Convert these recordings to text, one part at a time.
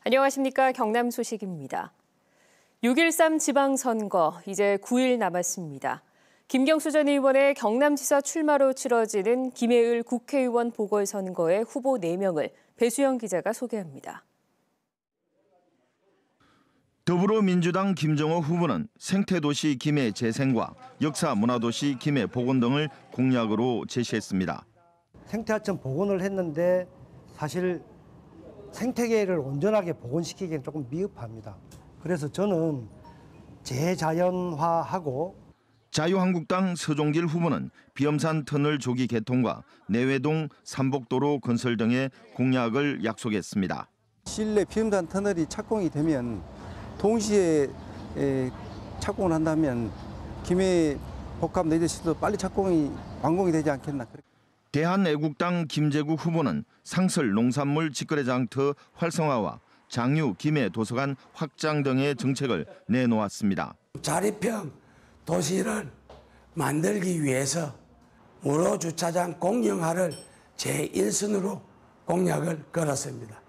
안녕하십니까. 경남 소식입니다. 6.13 지방선거 이제 9일 남았습니다. 김경수 전 의원의 경남지사 출마로 치러지는 김해을 국회의원 보궐선거의 후보 4명을 배수영 기자가 소개합니다. 더불어민주당 김정호 후보는 생태도시 김해 재생과 역사문화도시 김해 복원 등을 공약으로 제시했습니다. 생태하천 복원을 했는데 사실 생태계를 온전하게 복원시키기엔 조금 미흡합니다. 그래서 저는 재자연화하고 자유한국당 서종길 후보는 비엄산 터널 조기 개통과 내외동 삼복도로 건설 등의 공약을 약속했습니다. 실내 비엄산 터널이 착공이 되면 동시에 착공을 한다면 김해 복합 내재시설도 빨리 완공이 되지 않겠나. 대한애국당 김재국 후보는 상설 농산물 직거래 장터 활성화와 장유 김해 도서관 확장 등의 정책을 내놓았습니다. 자립형 도시를 만들기 위해서 무료 주차장 공영화를 제1순으로 공약을 걸었습니다.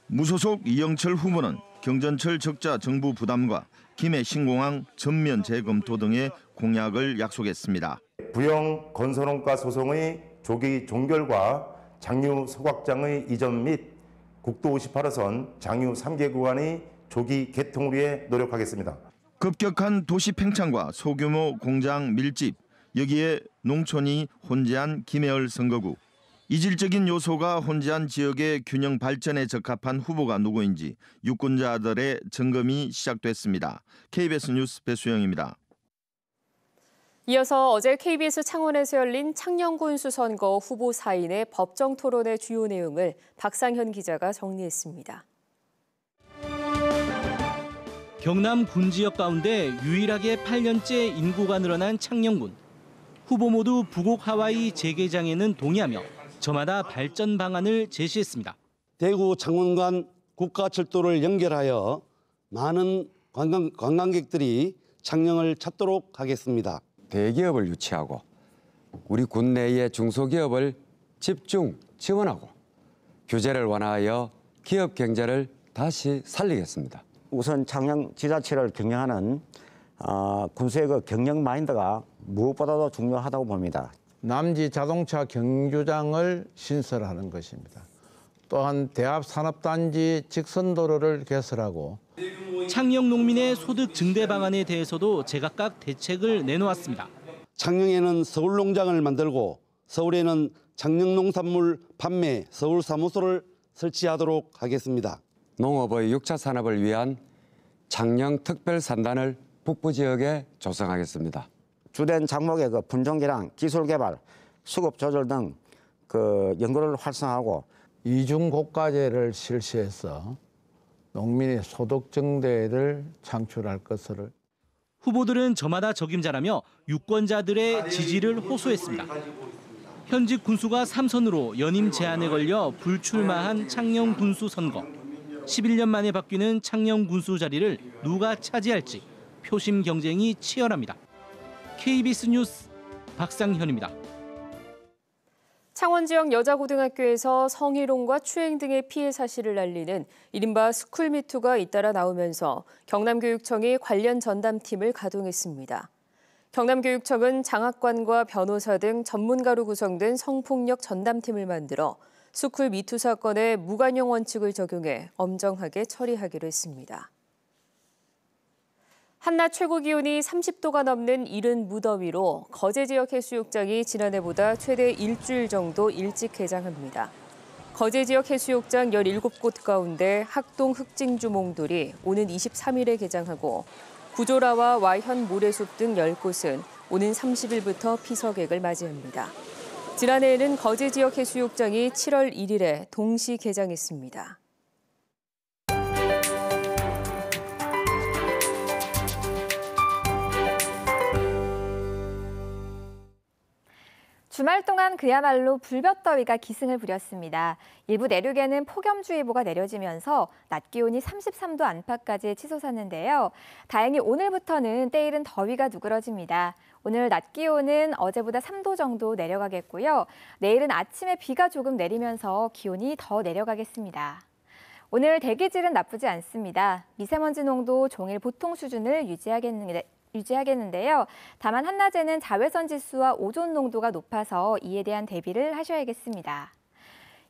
무소속 이영철 후보는 경전철 적자 정부 부담과 김해 신공항 전면 재검토 등의 공약을 약속했습니다. 부영 건설원가 소송의 조기 종결과 장유 소각장의 이전 및 국도 58호선 장유 3개 구간의 조기 개통을 위해 노력하겠습니다. 급격한 도시 팽창과 소규모 공장 밀집, 여기에 농촌이 혼재한 김해을 선거구. 이질적인 요소가 혼재한 지역의 균형 발전에 적합한 후보가 누구인지 유권자들의 점검이 시작됐습니다. KBS 뉴스 배수영입니다. 이어서 어제 KBS 창원에서 열린 창녕군수 선거 후보 4인의 법정 토론의 주요 내용을 박상현 기자가 정리했습니다. 경남 군 지역 가운데 유일하게 8년째 인구가 늘어난 창녕군. 후보 모두 부곡 하와이 재개장에는 동의하며 저마다 발전 방안을 제시했습니다. 대구 창원 간 국가철도를 연결하여 많은 관광객들이 창녕을 찾도록 하겠습니다. 대기업을 유치하고 우리 군 내의 중소기업을 집중 지원하고 규제를 완화하여 기업 경제를 다시 살리겠습니다. 우선 창녕 지자체를 경영하는 군수의 그 경영 마인드가 무엇보다도 중요하다고 봅니다. 남지 자동차 경주장을 신설하는 것입니다. 또한 대합산업단지 직선도로를 개설하고 창녕 농민의 소득 증대 방안에 대해서도 제각각 대책을 내놓았습니다. 창녕에는 서울농장을 만들고 서울에는 창녕농산물 판매 서울사무소를 설치하도록 하겠습니다. 농업의 6차 산업을 위한 창녕 특별산단을 북부 지역에 조성하겠습니다. 주된 작목의 그 분종기랑 기술개발, 수급 조절 등 그 연구를 활성화하고 이중고가제를 실시해서 농민의 소득 증대를 창출할 것을. 후보들은 저마다 적임자라며 유권자들의 지지를 호소했습니다. 현직 군수가 3선으로 연임 제한에 걸려 불출마한 창녕 군수 선거. 11년 만에 바뀌는 창녕 군수 자리를 누가 차지할지 표심 경쟁이 치열합니다. KBS 뉴스 박상현입니다. 창원 지역 여자고등학교에서 성희롱과 추행 등의 피해 사실을 알리는 이른바 스쿨미투가 잇따라 나오면서 경남교육청이 관련 전담팀을 가동했습니다. 경남교육청은 장학관과 변호사 등 전문가로 구성된 성폭력 전담팀을 만들어 스쿨미투 사건의 무관용 원칙을 적용해 엄정하게 처리하기로 했습니다. 한낮 최고 기온이 30도가 넘는 이른 무더위로 거제 지역 해수욕장이 지난해보다 최대 일주일 정도 일찍 개장합니다. 거제 지역 해수욕장 17곳 가운데 학동 흑징주몽돌이 오는 23일에 개장하고 구조라와 와현 모래숲 등 10곳은 오는 30일부터 피서객을 맞이합니다. 지난해에는 거제 지역 해수욕장이 7월 1일에 동시 개장했습니다. 주말 동안 그야말로 불볕더위가 기승을 부렸습니다. 일부 내륙에는 폭염주의보가 내려지면서 낮 기온이 33도 안팎까지 치솟았는데요. 다행히 오늘부터는 때이른 더위가 누그러집니다. 오늘 낮 기온은 어제보다 3도 정도 내려가겠고요. 내일은 아침에 비가 조금 내리면서 기온이 더 내려가겠습니다. 오늘 대기질은 나쁘지 않습니다. 미세먼지 농도 종일 보통 수준을 유지하겠는데요. 다만 한낮에는 자외선 지수와 오존 농도가 높아서 이에 대한 대비를 하셔야겠습니다.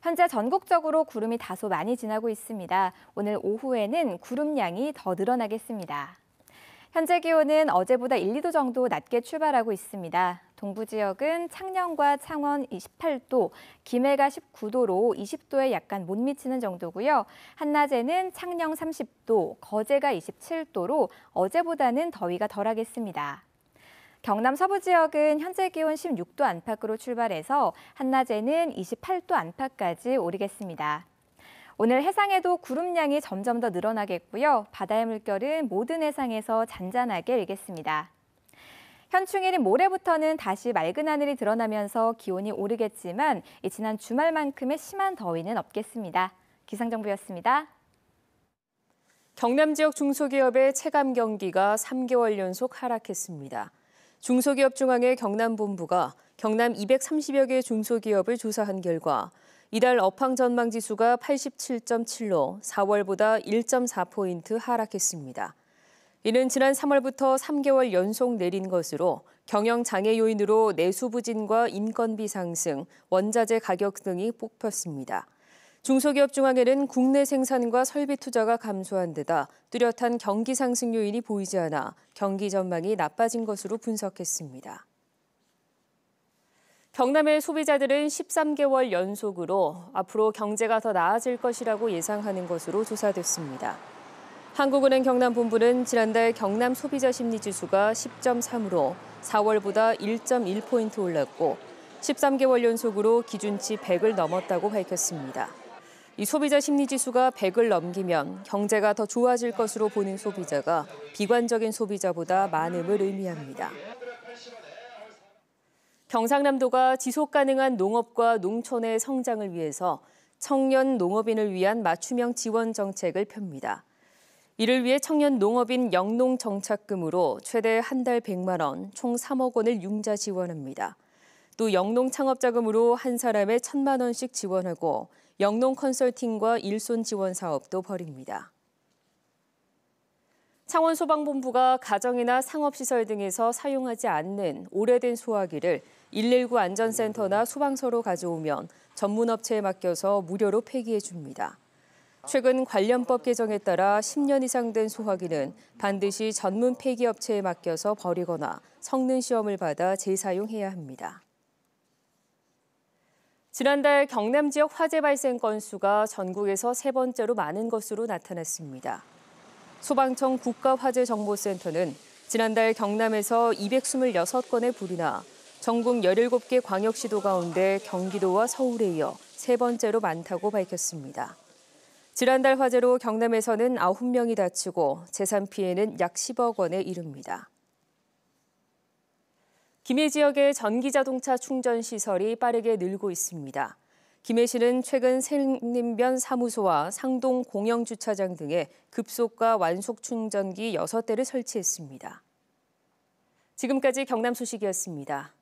현재 전국적으로 구름이 다소 많이 지나고 있습니다. 오늘 오후에는 구름량이 더 늘어나겠습니다. 현재 기온은 어제보다 1, 2도 정도 낮게 출발하고 있습니다. 동부 지역은 창녕과 창원 28도, 김해가 19도로 20도에 약간 못 미치는 정도고요. 한낮에는 창녕 30도, 거제가 27도로 어제보다는 더위가 덜하겠습니다. 경남 서부 지역은 현재 기온 16도 안팎으로 출발해서 한낮에는 28도 안팎까지 오르겠습니다. 오늘 해상에도 구름량이 점점 더 늘어나겠고요. 바다의 물결은 모든 해상에서 잔잔하게 일겠습니다. 현충일인 모레부터는 다시 맑은 하늘이 드러나면서 기온이 오르겠지만 지난 주말만큼의 심한 더위는 없겠습니다. 기상정보였습니다. 경남 지역 중소기업의 체감 경기가 3개월 연속 하락했습니다. 중소기업중앙회 경남본부가 경남 230여 개 중소기업을 조사한 결과 이달 업황 전망 지수가 87.7로 4월보다 1.4포인트 하락했습니다. 이는 지난 3월부터 3개월 연속 내린 것으로 경영 장애 요인으로 내수 부진과 인건비 상승, 원자재 가격 등이 뽑혔습니다. 중소기업중앙회는 국내 생산과 설비 투자가 감소한 데다 뚜렷한 경기 상승 요인이 보이지 않아 경기 전망이 나빠진 것으로 분석했습니다. 경남의 소비자들은 13개월 연속으로 앞으로 경제가 더 나아질 것이라고 예상하는 것으로 조사됐습니다. 한국은행 경남본부는 지난달 경남 소비자 심리지수가 10.3으로 4월보다 1.1포인트 올랐고 13개월 연속으로 기준치 100을 넘었다고 밝혔습니다. 이 소비자 심리지수가 100을 넘기면 경제가 더 좋아질 것으로 보는 소비자가 비관적인 소비자보다 많음을 의미합니다. 경상남도가 지속가능한 농업과 농촌의 성장을 위해서 청년 농업인을 위한 맞춤형 지원 정책을 펴니다. 이를 위해 청년 농업인 영농 정착금으로 최대 한 달 100만 원, 총 3억 원을 융자 지원합니다. 또 영농 창업자금으로 한 사람에 1,000만 원씩 지원하고 영농 컨설팅과 일손 지원 사업도 벌입니다. 창원소방본부가 가정이나 상업시설 등에서 사용하지 않는 오래된 소화기를 119 안전센터나 소방서로 가져오면 전문업체에 맡겨서 무료로 폐기해 줍니다. 최근 관련법 개정에 따라 10년 이상 된 소화기는 반드시 전문 폐기업체에 맡겨서 버리거나 성능 시험을 받아 재사용해야 합니다. 지난달 경남 지역 화재 발생 건수가 전국에서 세 번째로 많은 것으로 나타났습니다. 소방청 국가화재정보센터는 지난달 경남에서 226건의 불이 나 전국 17개 광역시도 가운데 경기도와 서울에 이어 세 번째로 많다고 밝혔습니다. 지난달 화재로 경남에서는 9명이 다치고 재산 피해는 약 10억 원에 이릅니다. 김해 지역의 전기자동차 충전 시설이 빠르게 늘고 있습니다. 김해시는 최근 생림변 사무소와 상동 공영주차장 등에 급속과 완속 충전기 6대를 설치했습니다. 지금까지 경남 소식이었습니다.